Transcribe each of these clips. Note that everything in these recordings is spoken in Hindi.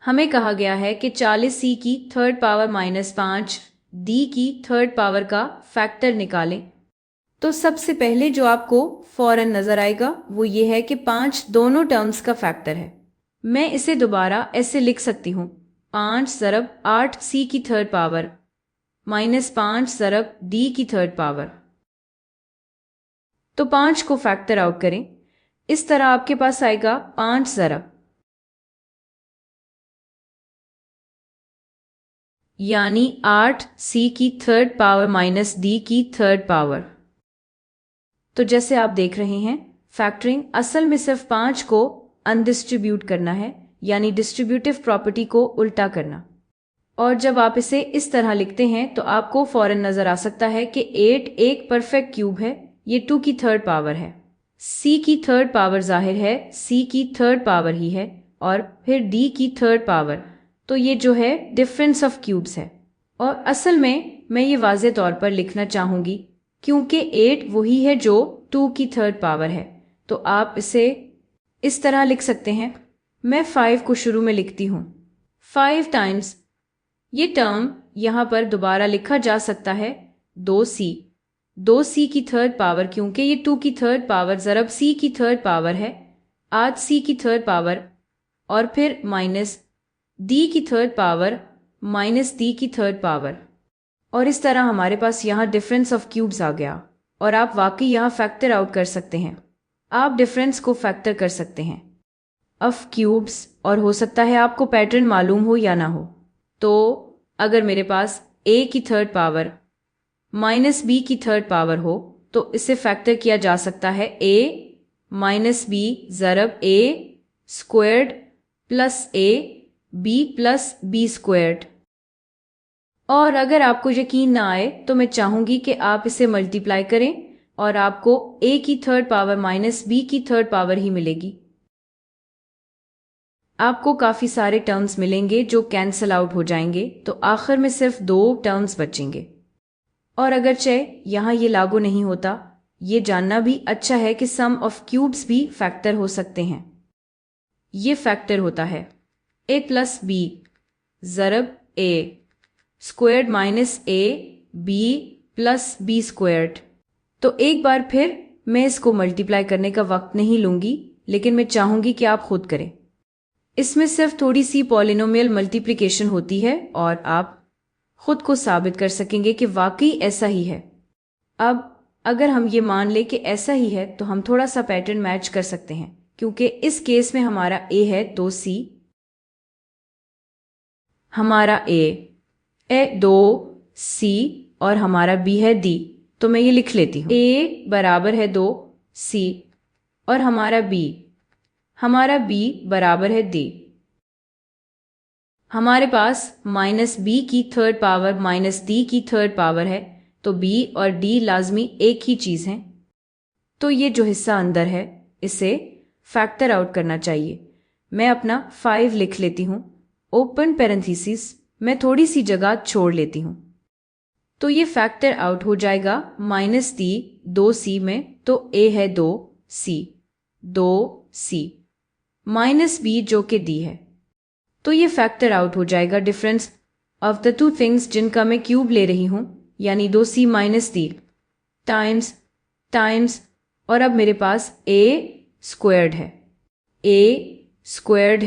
हमें कहा गया है कि 40c की थर्ड पावर -5 d की थर्ड पावर का फैक्टर निकालें। तो सबसे पहले जो आपको फौरन नजर आएगा वो ये है कि 5 दोनों टर्म्स का फैक्टर है। मैं इसे दोबारा ऐसे लिख सकती हूँ, 5 ज़रब 8c की थर्ड पावर -5 ज़रब d की थर्ड पावर। तो 5 को फैक्टर आउट करें, इस तरह आपके पास आएगा 5 ज़रब, यानी 8c की थर्ड पावर -d की थर्ड पावर। तो जैसे आप देख रहे हैं, फैक्टरिंग असल में सिर्फ 5 को अनडिस्ट्रीब्यूट करना है, यानी डिस्ट्रीब्यूटिव प्रॉपर्टी को उल्टा करना। और जब आप इसे इस तरह लिखते हैं तो आपको फौरन नजर आ सकता है कि 8 एक परफेक्ट क्यूब है, ये 2 की थर्ड पावर है। c की थर्ड पावर जाहिर है c की थर्ड पावर ही है, और फिर d की थर्ड पावर, तो ये जो है डिफरेंस ऑफ क्यूब्स है। और असल में मैं ये वाज़े तौर पर लिखना चाहूँगी क्योंकि 8 वही है जो 2 की थर्ड पावर है, तो आप इसे इस तरह लिख सकते हैं। मैं 5 को शुरू में लिखती हूँ, 5 टाइम्स, ये टर्म यहाँ पर दोबारा लिखा जा सकता है 2c की थर्ड पावर, क्योंकि ये 2 की थर्ड पावर ज़रब c की थर्ड पावर है, आज c की थर्ड पावर, और फिर माइनस d की थर्ड पावर माइनस d की थर्ड पावर। और इस तरह हमारे पास यहाँ डिफरेंस ऑफ क्यूब्स आ गया, और आप वाकई यहाँ फैक्टर आउट कर सकते हैं। आप डिफरेंस को फैक्टर कर सकते हैं ऑफ क्यूब्स, और हो सकता है आपको पैटर्न मालूम हो या ना हो। तो अगर मेरे पास a की थर्ड पावर माइनस b की थर्ड पावर हो तो इसे फैक्टर किया जा सकता है a minus b ज़रब a squared plus a b plus b squared. और अगर आपको यकीन ना आए तो मैं चाहूंगी कि आप इसे मल्टीप्लाई करें और आपको a की थर्ड पावर माइनस b की थर्ड पावर ही मिलेगी। आपको काफ़ी सारे टर्म्स मिलेंगे जो कैंसल आउट हो जाएंगे, तो आखिर में सिर्फ 2 टर्म्स बचेंगे। और अगरचे यहाँ ये लागू नहीं होता, ये जानना भी अच्छा है कि सम ऑफ क्यूब्स भी फैक्टर हो सकते हैं। ये फैक्टर होता है a प्लस बी ज़रब a squared minus a b plus b squared. तो एक बार फिर मैं इसको मल्टीप्लाई करने का वक्त नहीं लूंगी, लेकिन मैं चाहूंगी कि आप खुद करें। इसमें सिर्फ थोड़ी सी पॉलिनोमियल मल्टीप्लिकेशन होती है और आप खुद को साबित कर सकेंगे कि वाकई ऐसा ही है। अब अगर हम ये मान लें कि ऐसा ही है तो हम थोड़ा सा पैटर्न मैच कर सकते हैं, क्योंकि इस केस में हमारा a है तो c, हमारा a है 2c और हमारा b है d। तो मैं ये लिख लेती हूँ, a बराबर है 2c और हमारा b बराबर है d। हमारे पास माइनस b की थर्ड पावर माइनस d की थर्ड पावर है, तो b और d लाजमी एक ही चीज़ हैं। तो ये जो हिस्सा अंदर है इसे फैक्टर आउट करना चाहिए। मैं अपना 5 लिख लेती हूँ, ओपन पैरेंथेसिस मैं थोड़ी सी जगह छोड़ लेती हूँ, तो ये फैक्टर आउट हो जाएगा माइनस d 2c में, तो a है 2c माइनस b जो कि d है, तो ये फैक्टर आउट हो जाएगा difference of the two things जिनका मैं क्यूब ले रही हूँ, यानी 2c माइनस d टाइम्स और अब मेरे पास a स्क्वायर्ड है स्क्वायर्ड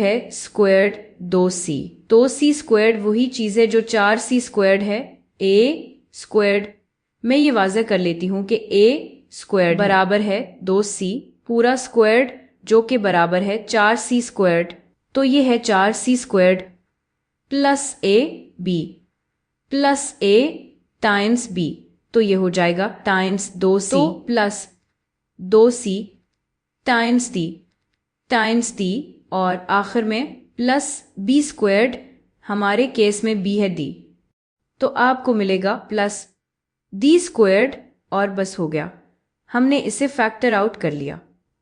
2c स्क्वायर्ड वही चीज़ है जो 4c स्क्वायर्ड है a स्क्वायर्ड। मैं ये वाज़ह कर लेती हूँ कि a स्क्वायर्ड बराबर है 2c पूरा स्क्वायर्ड जो कि बराबर है 4c स्क्वायर्ड, तो ये है 4c squared plus a times b, तो ये हो जाएगा times 2c plus 2c times d और आखिर में प्लस b स्क्वायर्ड, हमारे केस में b है d, तो आपको मिलेगा प्लस d स्क्वायर्ड और बस हो गया, हमने इसे फैक्टर आउट कर लिया।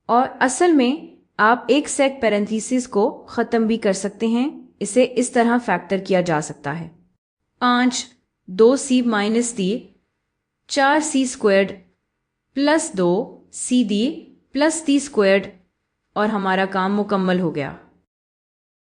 और असल में आप एक सेट पैरेंथेसिस को ख़त्म भी कर सकते हैं, इसे इस तरह फैक्टर किया जा सकता है 5 2c minus d 4c squared plus 2cd plus d squared, और हमारा काम मुकम्मल हो गया।